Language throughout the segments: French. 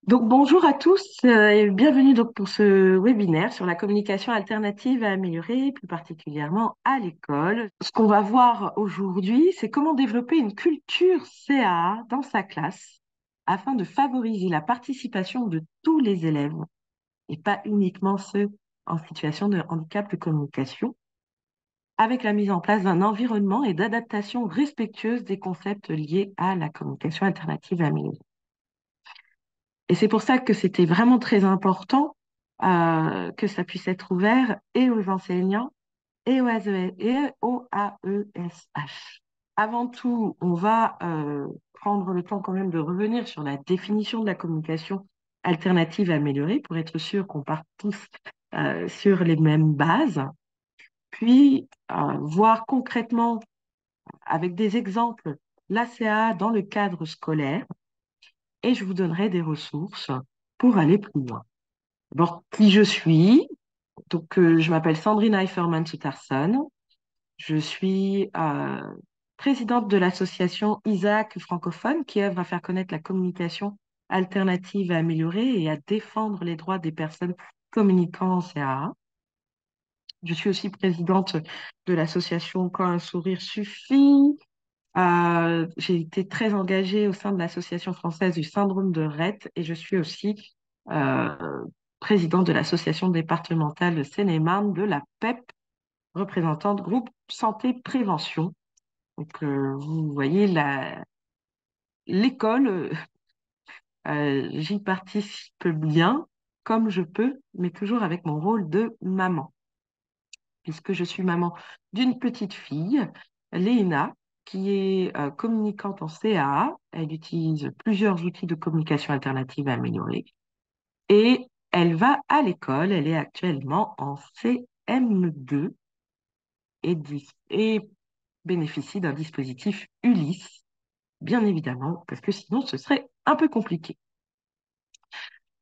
Donc bonjour à tous et bienvenue donc pour ce webinaire sur la communication alternative à améliorer, plus particulièrement à l'école. Ce qu'on va voir aujourd'hui, c'est comment développer une culture CAA dans sa classe afin de favoriser la participation de tous les élèves et pas uniquement ceux en situation de handicap de communication, avec la mise en place d'un environnement et d'adaptation respectueuse des concepts liés à la communication alternative à améliorer. Et c'est pour ça que c'était vraiment très important que ça puisse être ouvert et aux enseignants et aux AESH. Avant tout, on va prendre le temps quand même de revenir sur la définition de la communication alternative améliorée pour être sûr qu'on part tous sur les mêmes bases, puis voir concrètement avec des exemples l'ACA dans le cadre scolaire et je vous donnerai des ressources pour aller plus loin. D'abord, qui je suis? Donc, je m'appelle Sandrine Eiferman-Sutterson. Je suis présidente de l'association Isaac francophone qui œuvre à faire connaître la communication alternative à améliorer et à défendre les droits des personnes communiquant en CAA. Je suis aussi présidente de l'association Quand un sourire suffit. J'ai été très engagée au sein de l'Association française du syndrome de Rett et je suis aussi euh, présidente de l'association départementale de Seine-et-Marne de la PEP, représentante groupe Santé Prévention. Donc, vous voyez, l'école, j'y participe bien comme je peux, mais toujours avec mon rôle de maman, puisque je suis maman d'une petite fille, Léna, qui est communicante en CAA. Elle utilise plusieurs outils de communication alternative à améliorer. Et elle va à l'école. Elle est actuellement en CM2 et bénéficie d'un dispositif Ulysse, bien évidemment, parce que sinon ce serait un peu compliqué.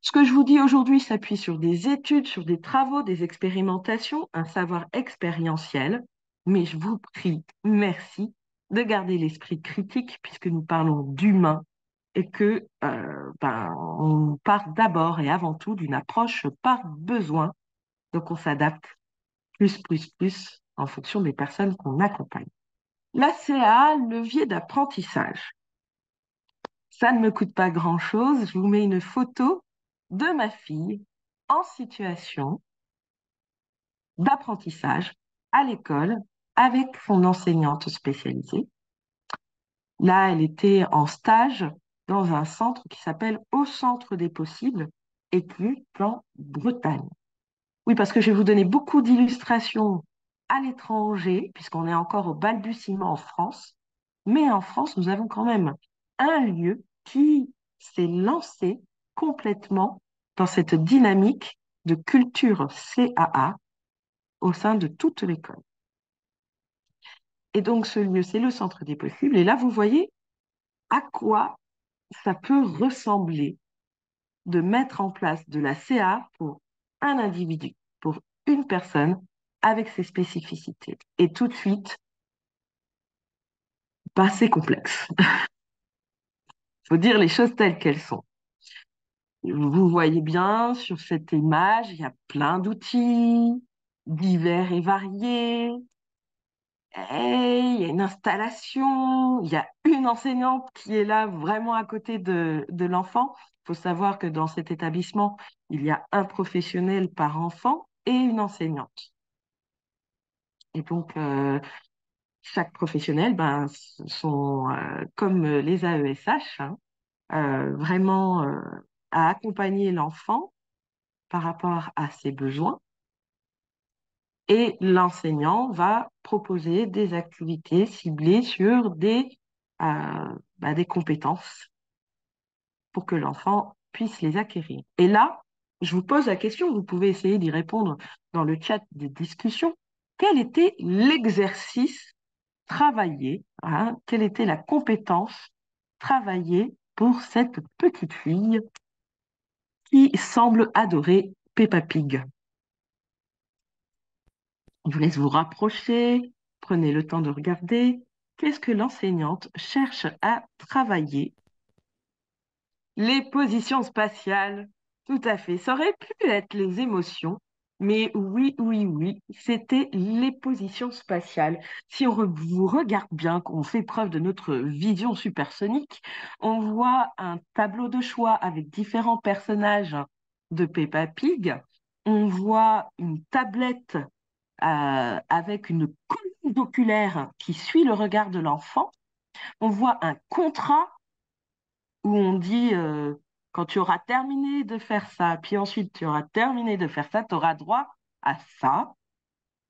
Ce que je vous dis aujourd'hui s'appuie sur des études, sur des travaux, des expérimentations, un savoir expérientiel, mais je vous prie, merci de garder l'esprit critique puisque nous parlons d'humain et que on part d'abord et avant tout d'une approche par besoin, donc on s'adapte plus en fonction des personnes qu'on accompagne. La CA, levier d'apprentissage. Ça ne me coûte pas grand-chose. Je vous mets une photo de ma fille en situation d'apprentissage à l'école avec son enseignante spécialisée. Là, elle était en stage dans un centre qui s'appelle Au Centre des Possibles, éclut en Bretagne. Oui, parce que je vais vous donner beaucoup d'illustrations à l'étranger, puisqu'on est encore au balbutiement en France. Mais en France, nous avons quand même un lieu qui s'est lancé complètement dans cette dynamique de culture CAA au sein de toute l'école. Et donc, ce lieu, c'est le centre des possibles. Et là, vous voyez à quoi ça peut ressembler de mettre en place de la CA pour un individu, pour une personne avec ses spécificités. Et tout de suite, bah, c'est complexe. Il faut dire les choses telles qu'elles sont. Vous voyez bien sur cette image, il y a plein d'outils divers et variés. Et il y a une installation, il y a une enseignante qui est là vraiment à côté de l'enfant. Il faut savoir que dans cet établissement, il y a un professionnel par enfant et une enseignante. Et donc, chaque professionnel, ben, sont comme les AESH, hein, vraiment à accompagner l'enfant par rapport à ses besoins. Et l'enseignant va proposer des activités ciblées sur des compétences pour que l'enfant puisse les acquérir. Et là, je vous pose la question, vous pouvez essayer d'y répondre dans le chat de discussion. Quel était l'exercice travaillé, hein, quelle était la compétence travaillée pour cette petite fille qui semble adorer Peppa Pig? Je vous laisse vous rapprocher, prenez le temps de regarder. Qu'est-ce que l'enseignante cherche à travailler? Les positions spatiales, tout à fait. Ça aurait pu être les émotions, mais oui, oui, oui, c'était les positions spatiales. Si vous regarde bien, qu'on fait preuve de notre vision supersonique, on voit un tableau de choix avec différents personnages de Peppa Pig. On voit une tablette avec une colonne oculaire qui suit le regard de l'enfant. On voit un contrat où on dit quand tu auras terminé de faire ça, puis ensuite tu auras terminé de faire ça, tu auras droit à ça.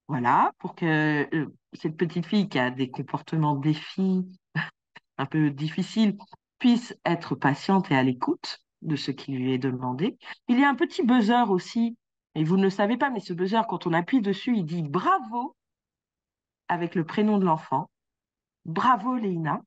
Voilà, pour que cette petite fille qui a des comportements défis un peu difficiles puisse être patiente et à l'écoute de ce qui lui est demandé. Il y a un petit buzzer aussi, et vous ne le savez pas, mais ce buzzer, quand on appuie dessus, il dit bravo avec le prénom de l'enfant. Bravo Léina.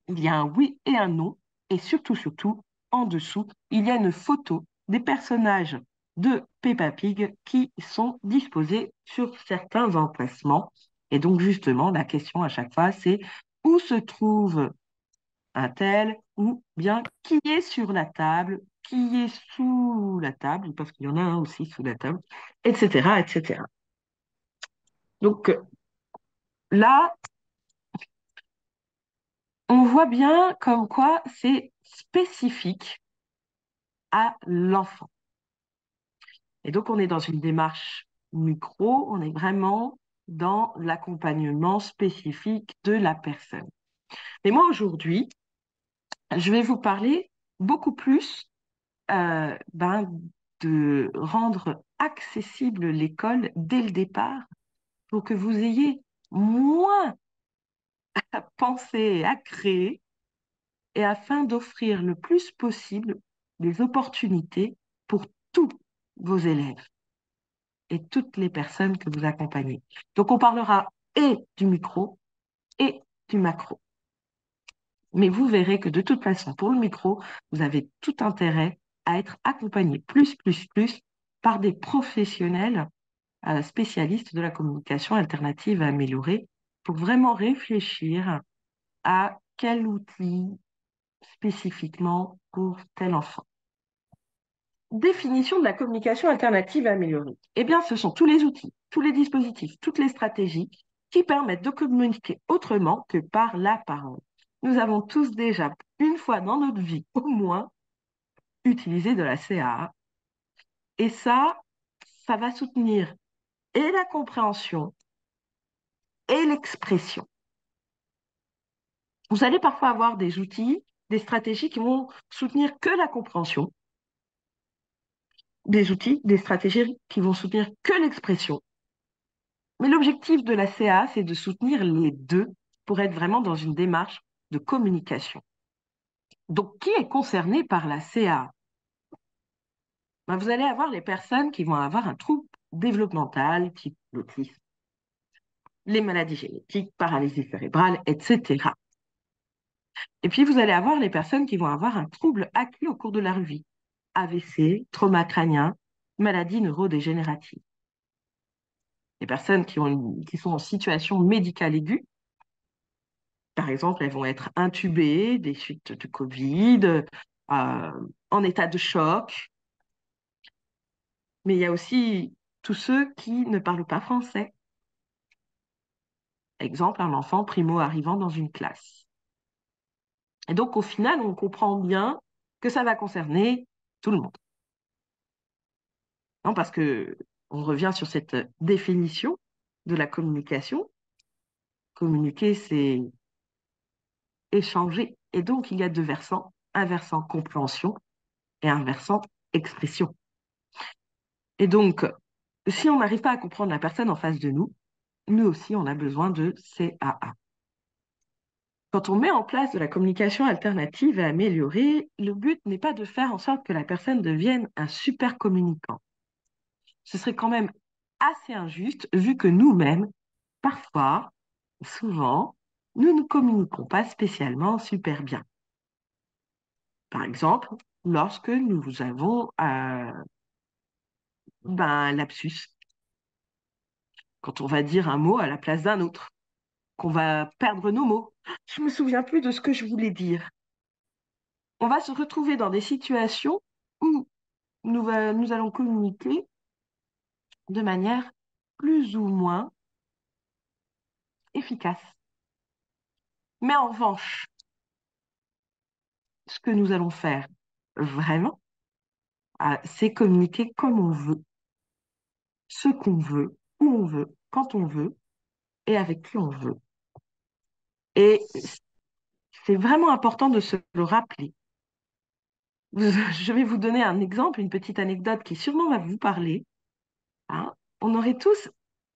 Il y a un oui et un non. Et surtout, surtout, en dessous, il y a une photo des personnages de Peppa Pig qui sont disposés sur certains emplacements. Et donc, justement, la question à chaque fois, c'est où se trouve un tel ou bien qui est sur la table, qui est sous la table, parce qu'il y en a un aussi sous la table, etc., etc. Donc là, on voit bien comme quoi c'est spécifique à l'enfant. Et donc, on est dans une démarche micro, on est vraiment dans l'accompagnement spécifique de la personne. Mais moi, aujourd'hui, je vais vous parler beaucoup plus de rendre accessible l'école dès le départ pour que vous ayez moins à penser et à créer et afin d'offrir le plus possible des opportunités pour tous vos élèves et toutes les personnes que vous accompagnez. Donc, on parlera et du micro et du macro. Mais vous verrez que de toute façon, pour le micro, vous avez tout intérêt à être accompagné plus par des professionnels spécialistes de la communication alternative à améliorer pour vraiment réfléchir à quel outil spécifiquement pour tel enfant. Définition de la communication alternative à améliorer. Eh bien, ce sont tous les outils, tous les dispositifs, toutes les stratégies qui permettent de communiquer autrement que par la parole. Nous avons tous déjà, une fois dans notre vie au moins, utilisé de la CAA. Et ça va soutenir et la compréhension et l'expression. Vous allez parfois avoir des outils, des stratégies qui vont soutenir que la compréhension, des outils, des stratégies qui vont soutenir que l'expression. Mais l'objectif de la CA, c'est de soutenir les deux pour être vraiment dans une démarche de communication. Donc, qui est concerné par la CA? Ben, vous allez avoir les personnes qui vont avoir un trouble développemental, type l'autisme, les maladies génétiques, paralysie cérébrale, etc. Et puis, vous allez avoir les personnes qui vont avoir un trouble acquis au cours de leur vie, AVC, trauma crânien, maladie neurodégénérative. Les personnes qui sont en situation médicale aiguë, par exemple, elles vont être intubées des suites de Covid, en état de choc. Mais il y a aussi tous ceux qui ne parlent pas français. Exemple, un enfant primo arrivant dans une classe. Et donc, au final, on comprend bien que ça va concerner tout le monde. Non, parce que on revient sur cette définition de la communication. Communiquer, c'est échanger. Et donc, il y a deux versants, un versant compréhension et un versant expression. Et donc, si on n'arrive pas à comprendre la personne en face de nous, nous aussi, on a besoin de CAA. Quand on met en place de la communication alternative et améliorée, le but n'est pas de faire en sorte que la personne devienne un super communicant. Ce serait quand même assez injuste vu que nous-mêmes, parfois, souvent, nous ne communiquons pas spécialement super bien. Par exemple, lorsque nous avons un lapsus, quand on va dire un mot à la place d'un autre, qu'on va perdre nos mots. Je me souviens plus de ce que je voulais dire. on va se retrouver dans des situations où nous allons communiquer de manière plus ou moins efficace. Mais en revanche, ce que nous allons faire vraiment, c'est communiquer comme on veut, ce qu'on veut, où on veut, quand on veut et avec qui on veut. Et c'est vraiment important de se le rappeler. Je vais vous donner un exemple, une petite anecdote qui sûrement va vous parler. Hein. On aurait tous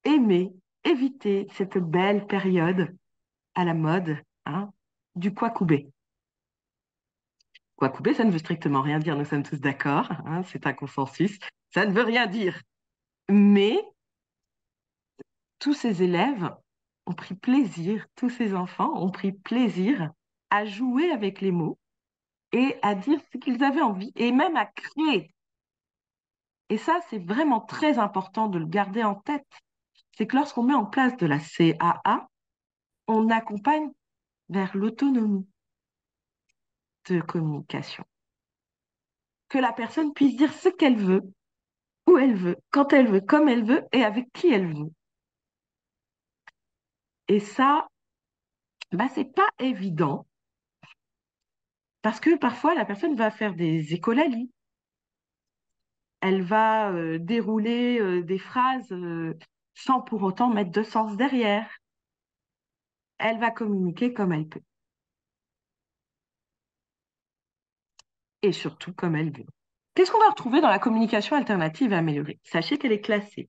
aimé éviter cette belle période à la mode, hein, du Kwakubé. Kwakubé, ça ne veut strictement rien dire, nous sommes tous d'accord, hein, c'est un consensus, ça ne veut rien dire. Mais tous ces élèves ont pris plaisir, tous ces enfants ont pris plaisir à jouer avec les mots et à dire ce qu'ils avaient envie et même à créer. Et ça, c'est vraiment très important de le garder en tête. C'est que lorsqu'on met en place de la CAA, on accompagne vers l'autonomie de communication. Que la personne puisse dire ce qu'elle veut, où elle veut, quand elle veut, comme elle veut et avec qui elle veut. Et ça, bah, c'est pas évident parce que parfois la personne va faire des écolalies, elle va dérouler des phrases sans pour autant mettre de sens derrière. Elle va communiquer comme elle peut et surtout comme elle veut. Qu'est-ce qu'on va retrouver dans la communication alternative et améliorée? Sachez qu'elle est classée.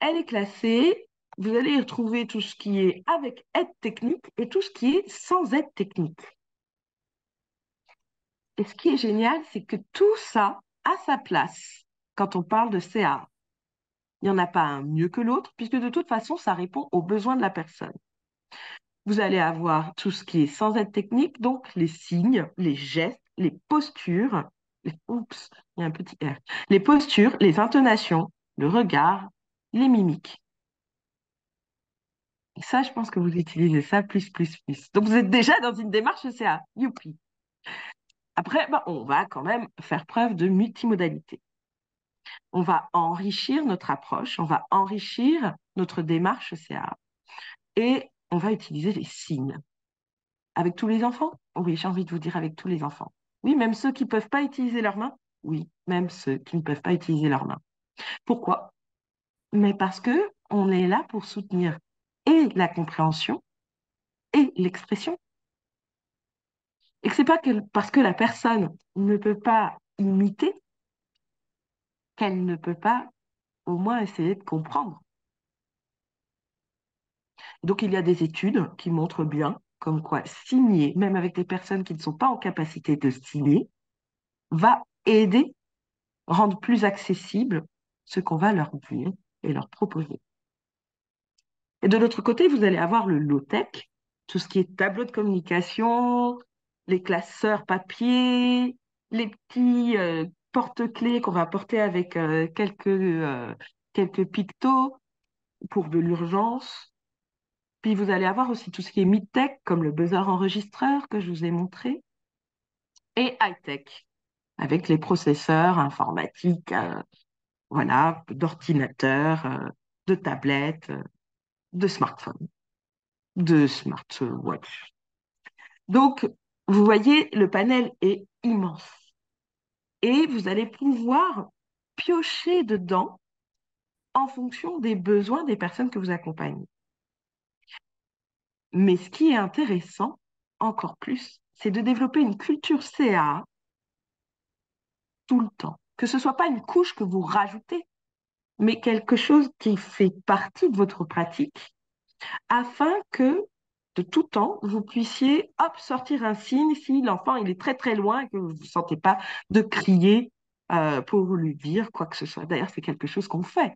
Elle est classée, vous allez y retrouver tout ce qui est avec aide technique et tout ce qui est sans aide technique. Et ce qui est génial, c'est que tout ça a sa place quand on parle de CA. Il n'y en a pas un mieux que l'autre, puisque de toute façon, ça répond aux besoins de la personne. Vous allez avoir tout ce qui est sans aide technique, donc les signes, les gestes, les postures, oups, il y a un petit R, les postures, les intonations, le regard, les mimiques. Et ça, je pense que vous utilisez ça plus, plus, plus. Donc, vous êtes déjà dans une démarche CA. Youpi. Après, bah, on va quand même faire preuve de multimodalité. On va enrichir notre approche, on va enrichir notre démarche CA et on va utiliser les signes. Avec tous les enfants? Oui, j'ai envie de vous dire avec tous les enfants. Oui, même ceux qui ne peuvent pas utiliser leurs mains? Oui, même ceux qui ne peuvent pas utiliser leurs mains. Pourquoi? Mais parce que on est là pour soutenir et la compréhension et l'expression. Et que c'est pas parce que la personne ne peut pas imiter qu'elle ne peut pas au moins essayer de comprendre. Donc, il y a des études qui montrent bien comme quoi signer, même avec des personnes qui ne sont pas en capacité de signer, va aider, rendre plus accessible ce qu'on va leur dire et leur proposer. Et de l'autre côté, vous allez avoir le low-tech, tout ce qui est tableau de communication, les classeurs papier, les petits porte-clés qu'on va porter avec quelques pictos pour de l'urgence. Puis vous allez avoir aussi tout ce qui est mid-tech, comme le buzzer enregistreur que je vous ai montré, et high-tech, avec les processeurs informatiques, voilà, d'ordinateurs, de tablettes, de smartphones, de smartwatches. Donc, vous voyez, le panel est immense et vous allez pouvoir piocher dedans en fonction des besoins des personnes que vous accompagnez. Mais ce qui est intéressant, encore plus, c'est de développer une culture CA tout le temps. Que ce ne soit pas une couche que vous rajoutez, mais quelque chose qui fait partie de votre pratique afin que de tout temps, vous puissiez hop, sortir un signe si l'enfant il est très très loin et que vous ne vous sentez pas de crier pour lui dire quoi que ce soit. D'ailleurs, c'est quelque chose qu'on fait.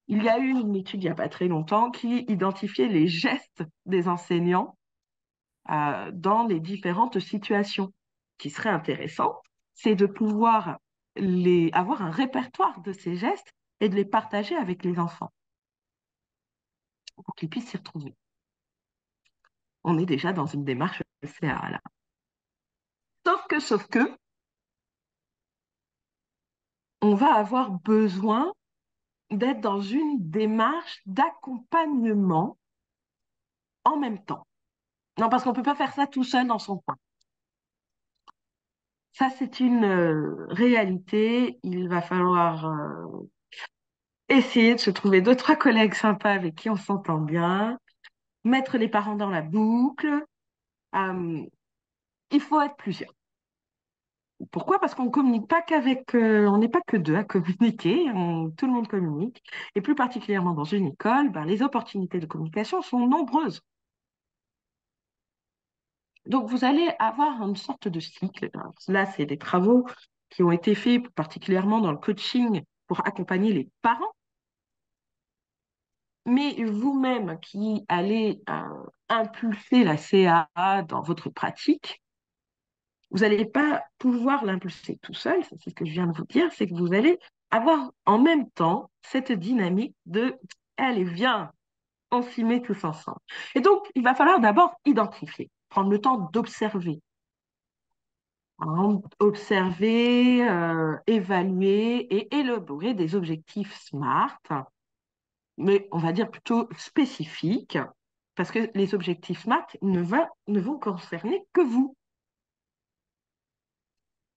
Il y a eu une étude il n'y a pas très longtemps qui identifiait les gestes des enseignants dans les différentes situations. Ce qui serait intéressant, c'est de pouvoir avoir un répertoire de ces gestes et de les partager avec les enfants pour qu'ils puissent s'y retrouver. On est déjà dans une démarche CA là. sauf que, on va avoir besoin d'être dans une démarche d'accompagnement en même temps. Non, parce qu'on ne peut pas faire ça tout seul dans son coin. Ça, c'est une réalité. Il va falloir essayer de se trouver deux, trois collègues sympas avec qui on s'entend bien, mettre les parents dans la boucle. Euh, il faut être plusieurs. Pourquoi? Parce qu'on ne communique pas qu'avec, on n'est pas que deux à communiquer, tout le monde communique. Et plus particulièrement dans une école, ben, les opportunités de communication sont nombreuses. Donc, vous allez avoir une sorte de cycle. Alors, là, c'est des travaux qui ont été faits particulièrement dans le coaching pour accompagner les parents. Mais vous-même qui allez impulser la CAA dans votre pratique, vous n'allez pas pouvoir l'impulser tout seul, c'est ce que je viens de vous dire, c'est que vous allez avoir en même temps cette dynamique de allez, viens, on s'y met tous ensemble. Et donc, il va falloir d'abord identifier, prendre le temps d'observer. Hein, observer, évaluer et élaborer des objectifs SMART, mais on va dire plutôt spécifiques, parce que les objectifs SMART ne vont concerner que vous.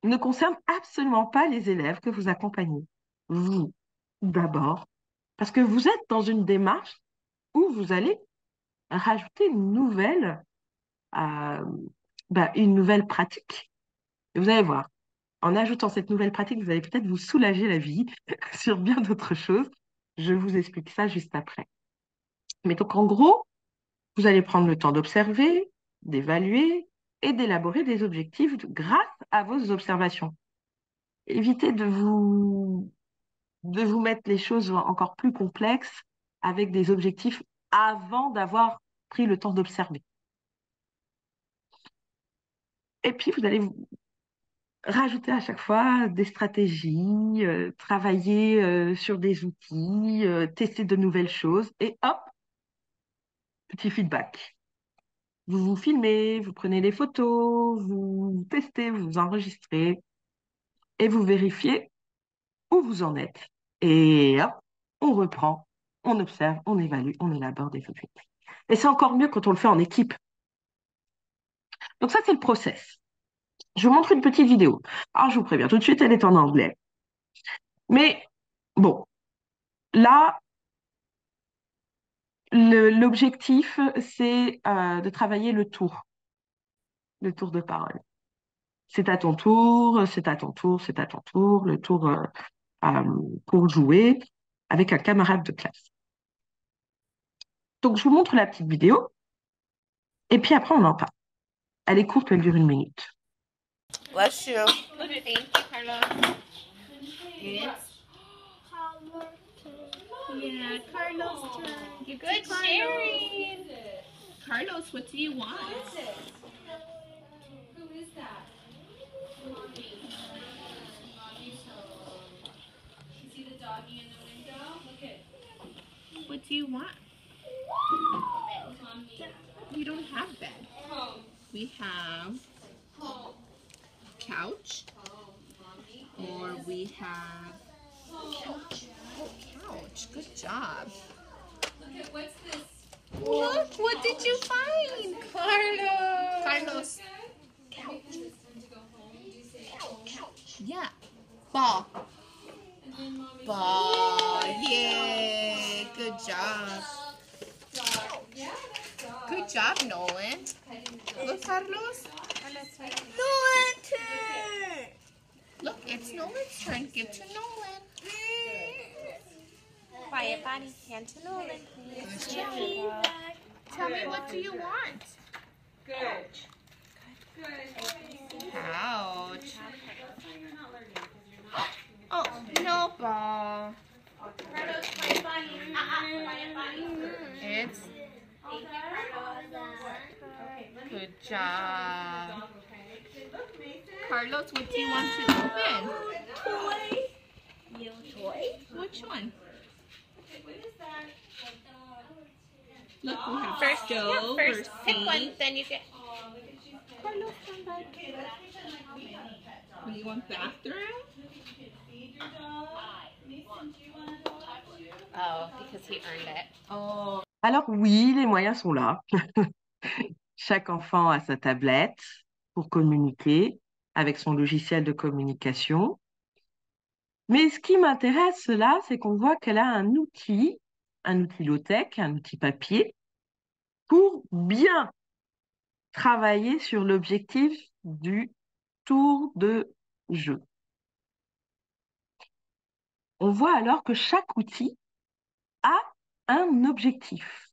Ils ne concernent absolument pas les élèves que vous accompagnez. Vous, d'abord, parce que vous êtes dans une démarche où vous allez rajouter euh, une nouvelle pratique. Et vous allez voir, en ajoutant cette nouvelle pratique, vous allez peut-être vous soulager la vie sur bien d'autres choses. Je vous explique ça juste après. Mais donc, en gros, vous allez prendre le temps d'observer, d'évaluer et d'élaborer des objectifs grâce à vos observations. Évitez de vous mettre les choses encore plus complexes avec des objectifs avant d'avoir pris le temps d'observer. Et puis, vous allez rajouter à chaque fois des stratégies, travailler sur des outils, tester de nouvelles choses et hop, petit feedback. Vous vous filmez, vous prenez des photos, vous testez, vous enregistrez et vous vérifiez où vous en êtes. Et hop, on reprend, on observe, on évalue, on élabore des objectifs. Et c'est encore mieux quand on le fait en équipe. Donc ça, c'est le process. Je vous montre une petite vidéo. Alors, je vous préviens, tout de suite, elle est en anglais. Mais bon, là, l'objectif, c'est de travailler le tour de parole. C'est à ton tour, c'est à ton tour, c'est à ton tour, le tour euh, pour jouer avec un camarade de classe. Donc, je vous montre la petite vidéo et puis après, on en parle. Elle est courte, elle dure 1 minute. Bless you. Thank you, Carlos. It's yeah, Carlos' turn. Give Good sharing. Carlos, what do you want? Who is that? Mommy. Mommy's home. You see the doggy in the window? Look at. What do you want? Mommy. You don't have bed. Home. We have home. Couch. Home, mommy. Or we have couch. Oh, couch. Good job. Look at what's this? Look, what did you find? Carlos. Carlos. Couch. Couch. Yeah. Ball. Ball. Yeah. Good job. Good job, Nolan. Look, Carlos. Nolan's turn. Look, it's Nolan's turn. Give to Nolan. Quiet, Bonnie. Hand to Nolan, please. Tell me, what do you want? Good. Couch. Oh, no ball. It's good job. Carlos, what do you want to open? Toy. New toy? Which one? What is that? Look, we have first, stove first or pick one, sink. then you get. Carlos, What do you want, bathroom? Oh, because he earned it. Oh. Alors oui, les moyens sont là. Chaque enfant a sa tablette pour communiquer avec son logiciel de communication. Mais ce qui m'intéresse là, c'est qu'on voit qu'elle a un outil low-tech, un outil papier, pour bien travailler sur l'objectif du tour de jeu. On voit alors que chaque outil a un objectif.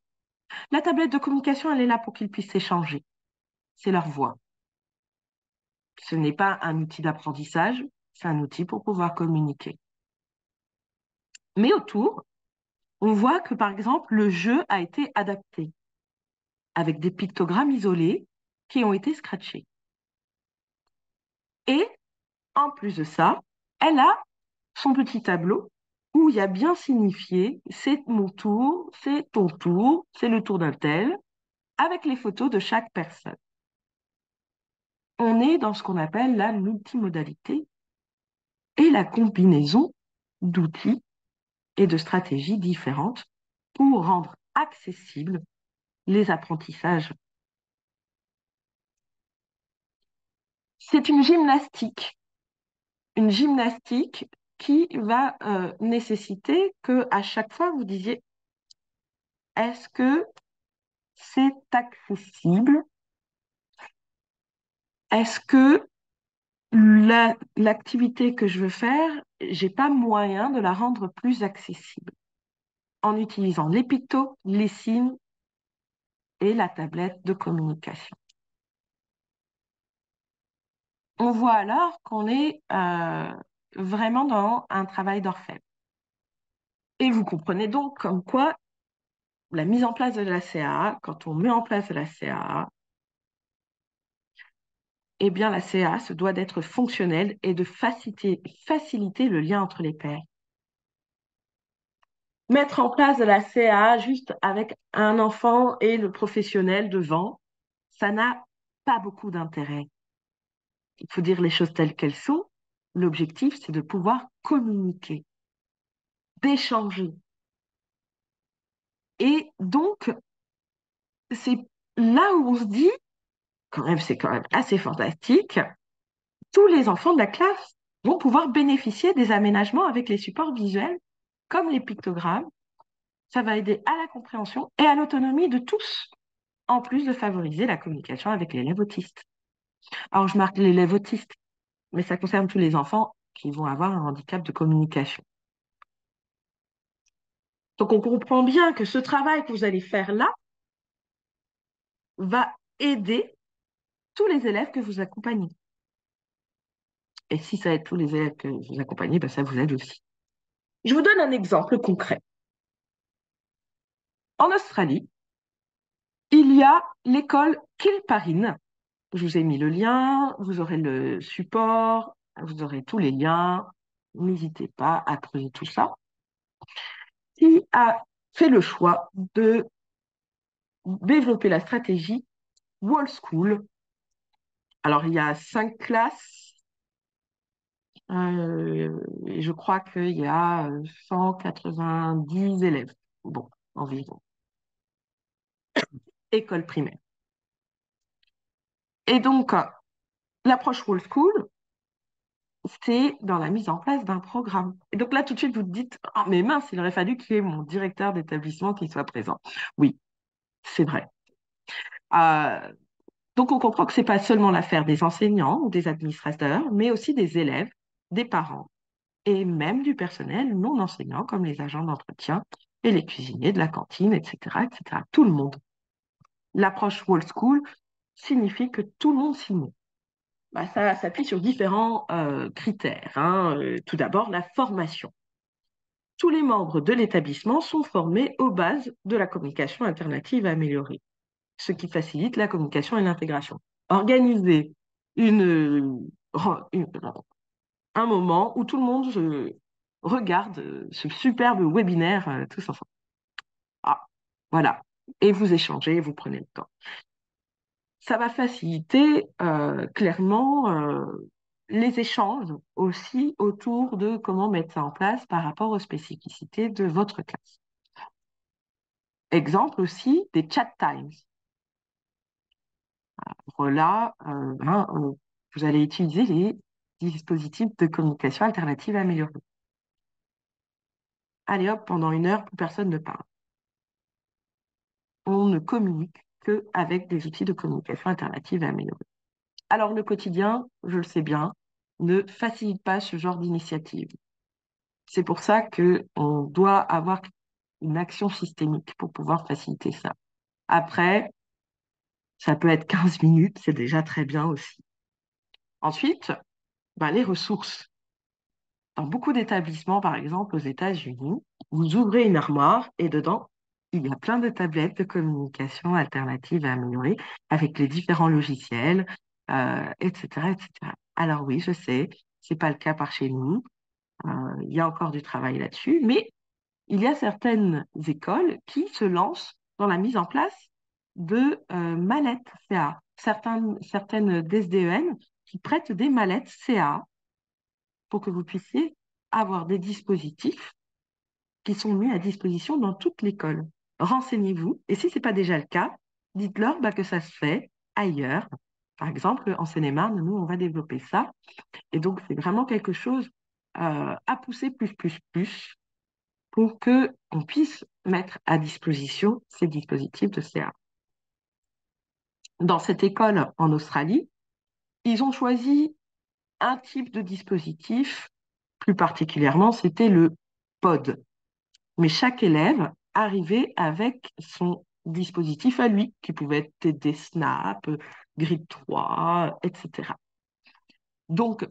La tablette de communication, elle est là pour qu'ils puissent échanger. C'est leur voix. Ce n'est pas un outil d'apprentissage, c'est un outil pour pouvoir communiquer. Mais autour, on voit que, par exemple, le jeu a été adapté avec des pictogrammes isolés qui ont été scratchés. Et en plus de ça, elle a son petit tableau où il y a bien signifié c'est mon tour, c'est ton tour, c'est le tour d'un tel, avec les photos de chaque personne. On est dans ce qu'on appelle la multimodalité et la combinaison d'outils et de stratégies différentes pour rendre accessibles les apprentissages. C'est une gymnastique qui va nécessiter que à chaque fois vous disiez est-ce que c'est accessible? Est-ce que l'activité que je veux faire, j'ai pas moyen de la rendre plus accessible en utilisant les pictos, les signes et la tablette de communication. On voit alors qu'on est vraiment dans un travail d'orfèvre. Et vous comprenez donc comme quoi la mise en place de la CAA, quand on met en place la CAA, eh bien la CAA se doit d'être fonctionnelle et de faciliter le lien entre les pairs. Mettre en place de la CAA juste avec un enfant et le professionnel devant, ça n'a pas beaucoup d'intérêt. Il faut dire les choses telles qu'elles sont. L'objectif, c'est de pouvoir communiquer, d'échanger. Et donc, c'est là où on se dit, quand même, c'est quand même assez fantastique, tous les enfants de la classe vont pouvoir bénéficier des aménagements avec les supports visuels, comme les pictogrammes. Ça va aider à la compréhension et à l'autonomie de tous, en plus de favoriser la communication avec l'élève autiste. Alors, je marque l'élève autiste, mais ça concerne tous les enfants qui vont avoir un handicap de communication. Donc, on comprend bien que ce travail que vous allez faire là va aider tous les élèves que vous accompagnez. Et si ça aide tous les élèves que vous accompagnez, ben ça vous aide aussi. Je vous donne un exemple concret. En Australie, il y a l'école Kilparin. Je vous ai mis le lien, vous aurez le support, vous aurez tous les liens. N'hésitez pas à creuser tout ça. Qui a fait le choix de développer la stratégie Wall School. Alors, il y a 5 classes et je crois qu'il y a 190 élèves. Bon, environ. École primaire. Et donc, l'approche Wall School, c'est dans la mise en place d'un programme. Et donc là, tout de suite, vous te dites, ah, mais mince, il aurait fallu qu'il y ait mon directeur d'établissement qui soit présent. Oui, c'est vrai. Euh, donc, on comprend que ce n'est pas seulement l'affaire des enseignants ou des administrateurs, mais aussi des élèves, des parents et même du personnel non enseignant, comme les agents d'entretien et les cuisiniers de la cantine, etc., etc. Tout le monde. L'approche Wall School signifie que tout le monde s'y met. Bah, ça s'appuie sur différents critères, hein. Tout d'abord, la formation. Tous les membres de l'établissement sont formés aux bases de la communication alternative améliorée, ce qui facilite la communication et l'intégration. Organiser un moment où tout le monde regarde ce superbe webinaire tous ensemble. Ah, voilà. Et vous échangez, vous prenez le temps. Ça va faciliter clairement les échanges aussi autour de comment mettre ça en place par rapport aux spécificités de votre classe. Exemple aussi des chat times. Là, vous allez utiliser les dispositifs de communication alternative améliorés. Allez hop, pendant 1 heure, plus personne ne parle. On ne communique qu'avec des outils de communication alternative améliorés. Alors, le quotidien, je le sais bien, ne facilite pas ce genre d'initiative. C'est pour ça qu'on doit avoir une action systémique pour pouvoir faciliter ça. Après, ça peut être 15 minutes, c'est déjà très bien aussi. Ensuite, les ressources. Dans beaucoup d'établissements, par exemple aux États-Unis, vous ouvrez une armoire et dedans, il y a plein de tablettes de communication alternatives à améliorer avec les différents logiciels, etc., etc. Alors oui, je sais, c'est pas le cas par chez nous. Il y a encore du travail là-dessus, mais il y a certaines écoles qui se lancent dans la mise en place de mallettes CA. Certaines DSDEN qui prêtent des mallettes CA pour que vous puissiez avoir des dispositifs qui sont mis à disposition dans toute l'école. Renseignez-vous, et si ce n'est pas déjà le cas, dites-leur que ça se fait ailleurs. Par exemple, en Seine-et-Marne, nous, on va développer ça. Et donc, c'est vraiment quelque chose à pousser plus pour qu'on puisse mettre à disposition ces dispositifs de CA. Dans cette école en Australie, ils ont choisi un type de dispositif, plus particulièrement, c'était le POD. Mais chaque élève arrivait avec son dispositif à lui, qui pouvait être TD Snap, Grid 3, etc. Donc,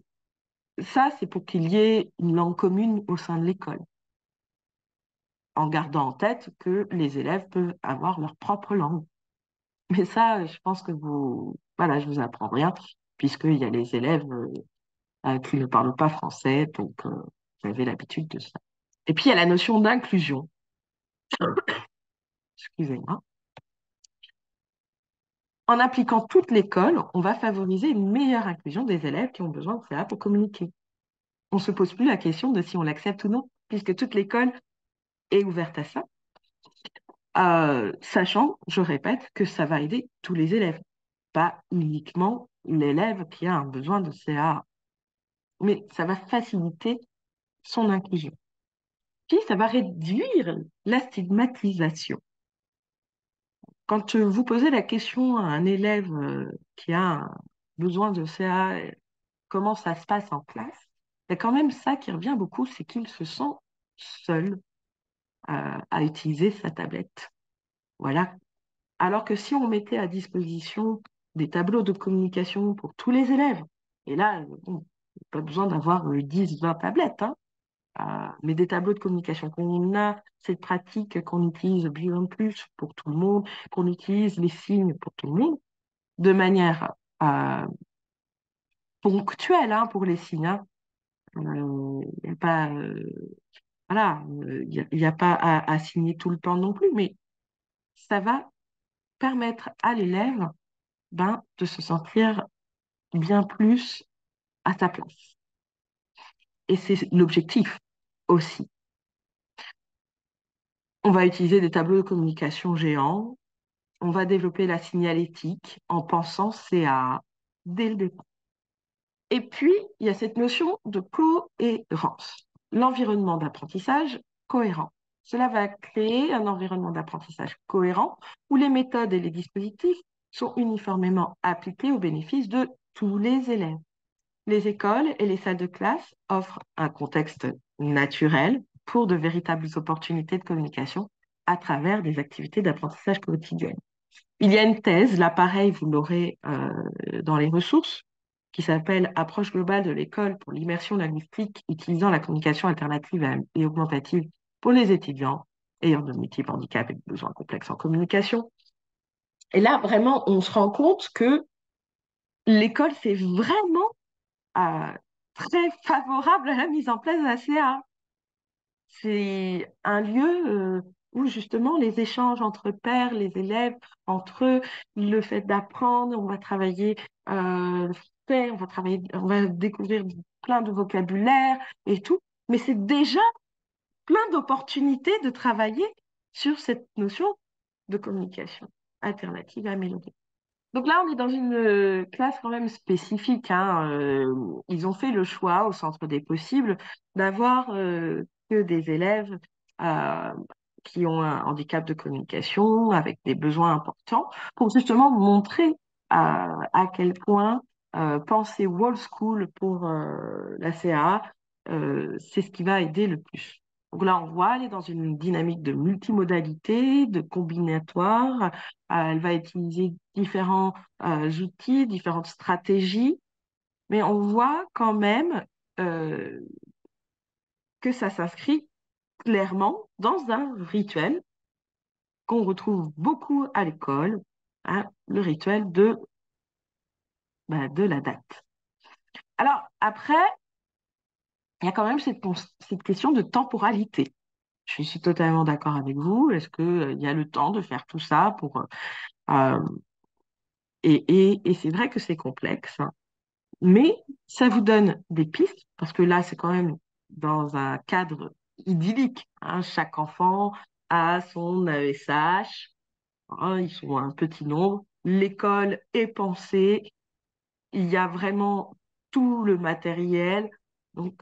ça, c'est pour qu'il y ait une langue commune au sein de l'école, en gardant en tête que les élèves peuvent avoir leur propre langue. Mais ça, je pense que je vous apprends rien, puisqu'il y a les élèves qui ne parlent pas français, donc vous avez l'habitude de ça. Et puis, il y a la notion d'inclusion. Excusez-moi. En appliquant toute l'école, on va favoriser une meilleure inclusion des élèves qui ont besoin de CA pour communiquer. On ne se pose plus la question de si on l'accepte ou non, puisque toute l'école est ouverte à ça, sachant, je répète, que ça va aider tous les élèves, pas uniquement l'élève qui a un besoin de CA, mais ça va faciliter son inclusion. Puis, ça va réduire la stigmatisation. Quand vous posez la question à un élève qui a un besoin de CA, comment ça se passe en classe, il y a quand même ça qui revient beaucoup, c'est qu'il se sent seul à utiliser sa tablette. Voilà. Alors que si on mettait à disposition des tableaux de communication pour tous les élèves, et là, bon, pas besoin d'avoir 10, 20 tablettes, hein, mais des tableaux de communication, qu'on a cette pratique qu'on utilise bien plus pour tout le monde, qu'on utilise les signes pour tout le monde, de manière ponctuelle pour les signes. Hein. Il n'y a pas, voilà, il y a pas à signer tout le temps non plus, mais ça va permettre à l'élève de se sentir bien plus à sa place. Et c'est l'objectif aussi. On va utiliser des tableaux de communication géants. On va développer la signalétique en pensant CA dès le départ. Et puis, il y a cette notion de cohérence. L'environnement d'apprentissage cohérent. Cela va créer un environnement d'apprentissage cohérent où les méthodes et les dispositifs sont uniformément appliqués au bénéfice de tous les élèves. Les écoles et les salles de classe offrent un contexte naturel pour de véritables opportunités de communication à travers des activités d'apprentissage quotidiennes. Il y a une thèse, là pareil, vous l'aurez dans les ressources, qui s'appelle Approche globale de l'école pour l'immersion linguistique utilisant la communication alternative et augmentative pour les étudiants ayant de multiples handicaps et besoins complexes en communication. Et là, vraiment, on se rend compte que l'école, c'est vraiment très favorable à la mise en place de la CA. C'est un lieu où justement les échanges entre pairs, les élèves, entre eux, le fait d'apprendre, on va travailler on va travailler, on va découvrir plein de vocabulaire et tout, mais c'est déjà plein d'opportunités de travailler sur cette notion de communication alternative et améliorée. Donc là, on est dans une classe quand même spécifique, hein. Ils ont fait le choix au centre des possibles d'avoir que des élèves euh, qui ont un handicap de communication avec des besoins importants pour justement montrer à quel point penser Wall School pour la CA, c'est ce qui va aider le plus. Donc là, on voit aller dans une dynamique de multimodalité, de combinatoire. Elle va utiliser différents outils, différentes stratégies, mais on voit quand même euh, que ça s'inscrit clairement dans un rituel qu'on retrouve beaucoup à l'école, hein, le rituel de la date. Alors après, il y a quand même cette question de temporalité. Je suis totalement d'accord avec vous. Est-ce qu'il y a le temps de faire tout ça pour, euh, et c'est vrai que c'est complexe, hein. Mais ça vous donne des pistes, parce que là, c'est quand même dans un cadre idyllique, hein. Chaque enfant a son AESH, hein, ils sont un petit nombre. L'école est pensée, il y a vraiment tout le matériel. Donc,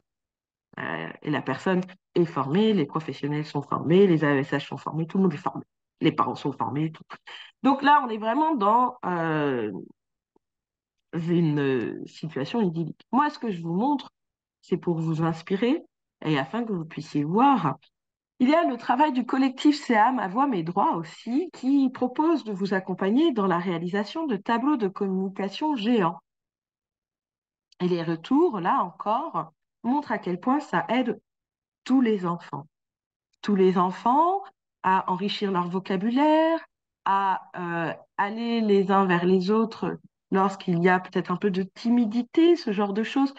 et la personne est formée, les professionnels sont formés, les AESH sont formés, tout le monde est formé. Les parents sont formés, tout. Donc là, on est vraiment dans une situation idyllique. Moi, ce que je vous montre, c'est pour vous inspirer et afin que vous puissiez voir. Il y a le travail du collectif CA Ma Voix Mes Droits aussi, qui propose de vous accompagner dans la réalisation de tableaux de communication géants. Et les retours, là encore, montrent à quel point ça aide tous les enfants. Tous les enfants à enrichir leur vocabulaire, à aller les uns vers les autres lorsqu'il y a peut-être un peu de timidité, ce genre de choses,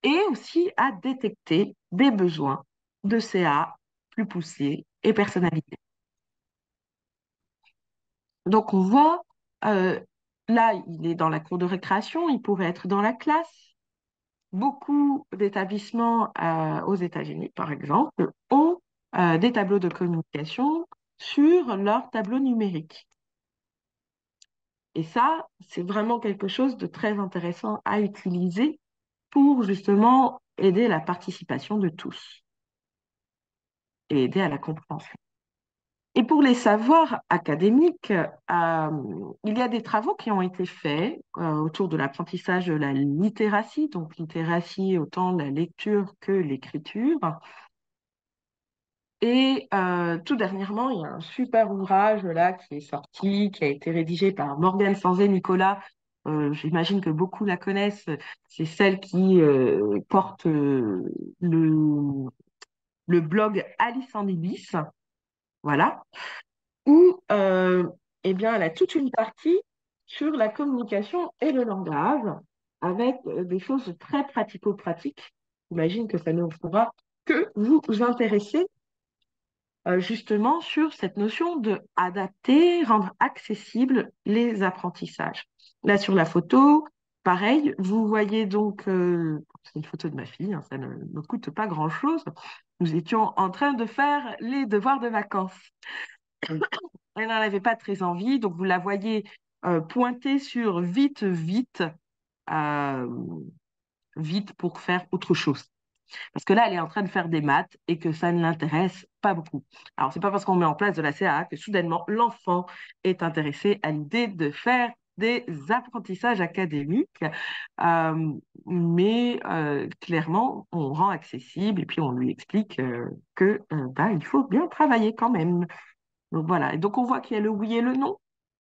et aussi à détecter des besoins de CA plus poussés et personnalisés. Donc on voit, euh, là, il est dans la cour de récréation, il pourrait être dans la classe. Beaucoup d'établissements aux États-Unis, par exemple, ont des tableaux de communication sur leur tableau numérique. Et ça, c'est vraiment quelque chose de très intéressant à utiliser pour justement aider la participation de tous et aider à la compréhension. Et pour les savoirs académiques, il y a des travaux qui ont été faits autour de l'apprentissage de la littératie, donc littératie autant la lecture que l'écriture. Et tout dernièrement, il y a un super ouvrage là qui est sorti, qui a été rédigé par Morgane Sanzé-Nicolas. J'imagine que beaucoup la connaissent. C'est celle qui porte le blog Alice en Ibis. Voilà. Où eh bien, elle a toute une partie sur la communication et le langage, avec des choses très pratico-pratiques. J'imagine que ça ne pourra que vous intéresser justement sur cette notion de adapter, rendre accessibles les apprentissages. Là, sur la photo, pareil, vous voyez donc, c'est une photo de ma fille, hein, ça ne me coûte pas grand-chose. Nous étions en train de faire les devoirs de vacances. Elle n'en avait pas très envie, donc vous la voyez pointer sur vite, vite, euh, vite pour faire autre chose. Parce que là, elle est en train de faire des maths et que ça ne l'intéresse pas beaucoup. Alors, c'est pas parce qu'on met en place de la CA que soudainement l'enfant est intéressé à l'idée de faire des apprentissages académiques, euh, mais clairement, on rend accessible et puis on lui explique que bah, il faut bien travailler quand même. Donc voilà. Et donc on voit qu'il y a le oui et le non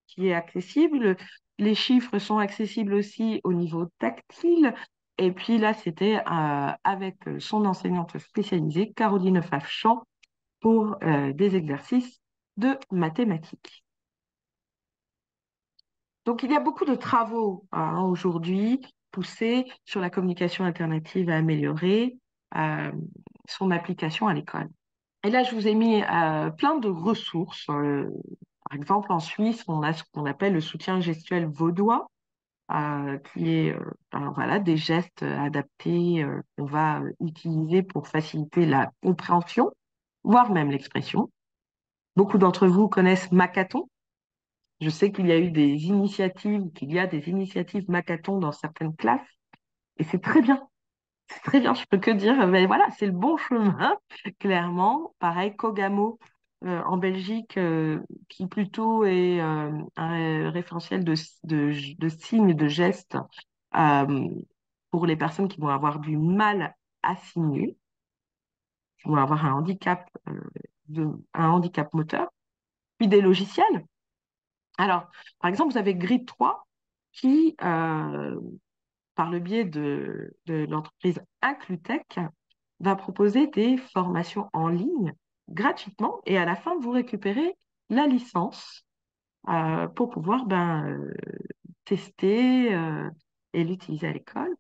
qui est accessible. Les chiffres sont accessibles aussi au niveau tactile. Et puis là, c'était avec son enseignante spécialisée, Caroline Fafchamp, pour des exercices de mathématiques. Donc il y a beaucoup de travaux hein, aujourd'hui poussés sur la communication alternative à améliorer euh, son application à l'école. Et là, je vous ai mis plein de ressources. Par exemple, en Suisse, on a ce qu'on appelle le soutien gestuel vaudois, qui est voilà, des gestes adaptés qu'on va utiliser pour faciliter la compréhension, voire même l'expression. Beaucoup d'entre vous connaissent Makaton. Je sais qu'il y a des initiatives Makaton dans certaines classes, et c'est très bien. C'est très bien, je peux que dire, mais voilà, c'est le bon chemin, clairement. Pareil, Kogamo en Belgique, qui plutôt est un référentiel de signes, de gestes euh, pour les personnes qui vont avoir du mal à signer, qui vont avoir un handicap moteur, puis des logiciels. Alors, par exemple, vous avez Grid 3 qui, par le biais de l'entreprise Inclutech, va proposer des formations en ligne gratuitement et à la fin, vous récupérez la licence pour pouvoir tester et l'utiliser à l'école.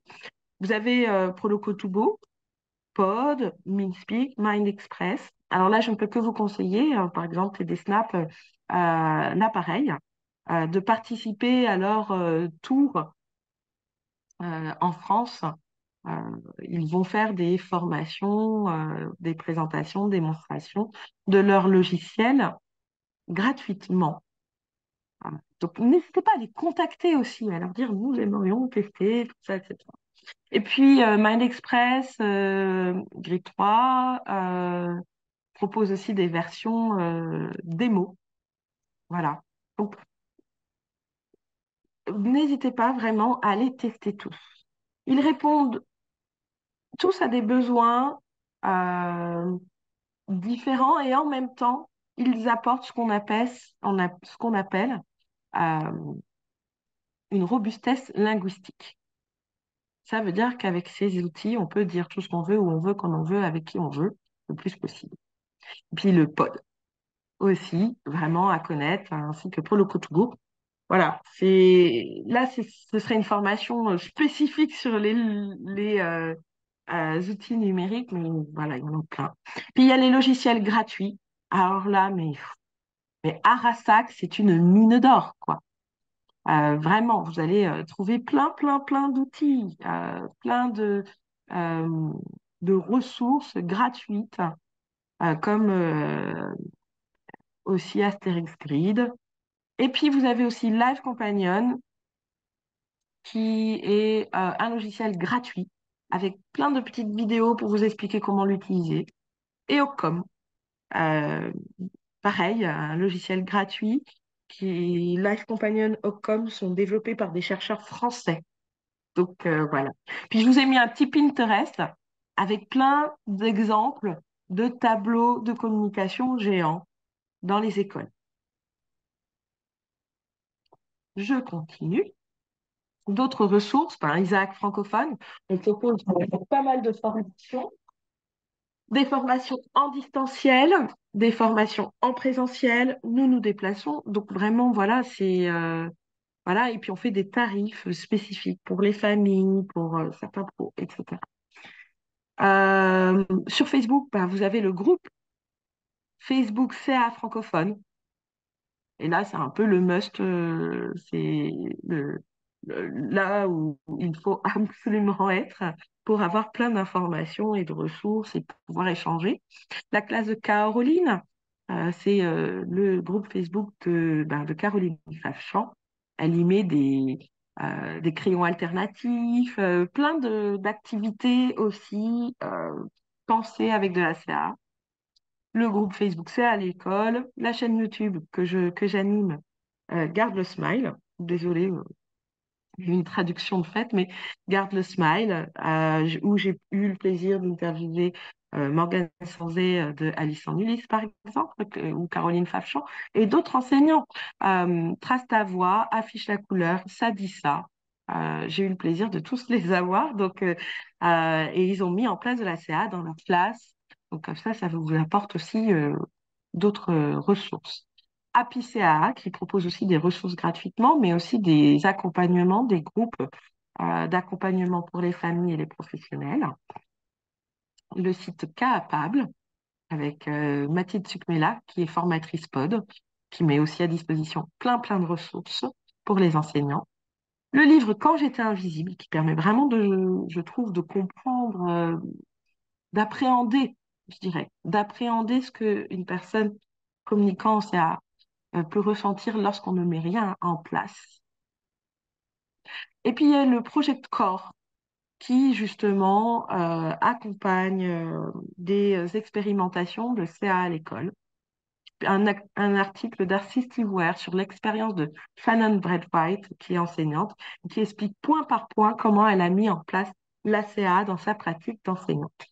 Vous avez Prolocotubo, Pod, MindSpeak, MindExpress. Alors là, je ne peux que vous conseiller, par exemple, TD Snap, l'appareil, de participer à leur tour en France. Ils vont faire des formations, des présentations, démonstrations de leur logiciel gratuitement. Donc, n'hésitez pas à les contacter aussi, à leur dire, nous aimerions tester, tout ça, etc. Et puis, MindExpress, Grid 3 propose aussi des versions démo. Voilà. Donc, n'hésitez pas vraiment à les tester tous. Ils répondent tous à des besoins différents et en même temps, ils apportent ce qu'on appelle euh, une robustesse linguistique. Ça veut dire qu'avec ces outils, on peut dire tout ce qu'on veut, où on veut, quand on veut, avec qui on veut, le plus possible. Puis le pod aussi, vraiment à connaître, ainsi que pour le Kotubo. Voilà, ce serait une formation spécifique sur les outils numériques, mais voilà, il y en a plein. Puis il y a les logiciels gratuits. Alors là, mais Arasac, c'est une mine d'or, quoi. Vraiment, vous allez trouver plein, plein, plein d'outils, plein euh, de ressources gratuites, comme aussi Astérix Grid. Et puis, vous avez aussi Live Companion, qui est un logiciel gratuit, avec plein de petites vidéos pour vous expliquer comment l'utiliser. Et Ocom, euh, pareil, un logiciel gratuit qui, Life Companion, Ocom, sont développés par des chercheurs français. Donc voilà. Puis je vous ai mis un petit Pinterest avec plein d'exemples de tableaux de communication géants dans les écoles. Je continue. D'autres ressources, par Isaac francophone, on propose pas mal de formations, des formations en distanciel, des formations en présentiel. Nous nous déplaçons, donc vraiment voilà, voilà, et puis on fait des tarifs spécifiques pour les familles, pour certains pros, etc. Sur Facebook, vous avez le groupe Facebook CA francophone. Et là, c'est un peu le must, c'est là où il faut absolument être pour avoir plein d'informations et de ressources et pouvoir échanger. La classe de Caroline, c'est le groupe Facebook de Caroline Fafchamp. Elle y met des crayons alternatifs, plein d'activités aussi pensées avec de la CA. Le groupe Facebook, c'est à l'école. La chaîne YouTube que j'anime, Garde le Smile. Désolée, une traduction de fait, mais Garde le Smile, où j'ai eu le plaisir d'interviewer Morgane Sanzé de Alice en Ulysse, par exemple, ou Caroline Fafchamp, et d'autres enseignants. Trace ta voix, affiche la couleur, ça dit ça. J'ai eu le plaisir de tous les avoir, donc, et ils ont mis en place de la CA dans leur classe. Donc comme ça vous apporte aussi d'autres ressources. API-CAA qui propose aussi des ressources gratuitement, mais aussi des accompagnements, des groupes d'accompagnement pour les familles et les professionnels. Le site Capable, avec Mathilde Sukmela, qui est formatrice POD, qui met aussi à disposition plein de ressources pour les enseignants. Le livre Quand j'étais invisible, qui permet vraiment je trouve, de comprendre, d'appréhender, je dirais, d'appréhender ce qu'une personne communicant en CA peut ressentir lorsqu'on ne met rien en place. Et puis il y a le Project Core, qui justement accompagne des expérimentations de CA à l'école. Un article d'Arcy Steve Ware sur l'expérience de Shannon Braithwaite, qui est enseignante, qui explique point par point comment elle a mis en place l'ACA dans sa pratique d'enseignante.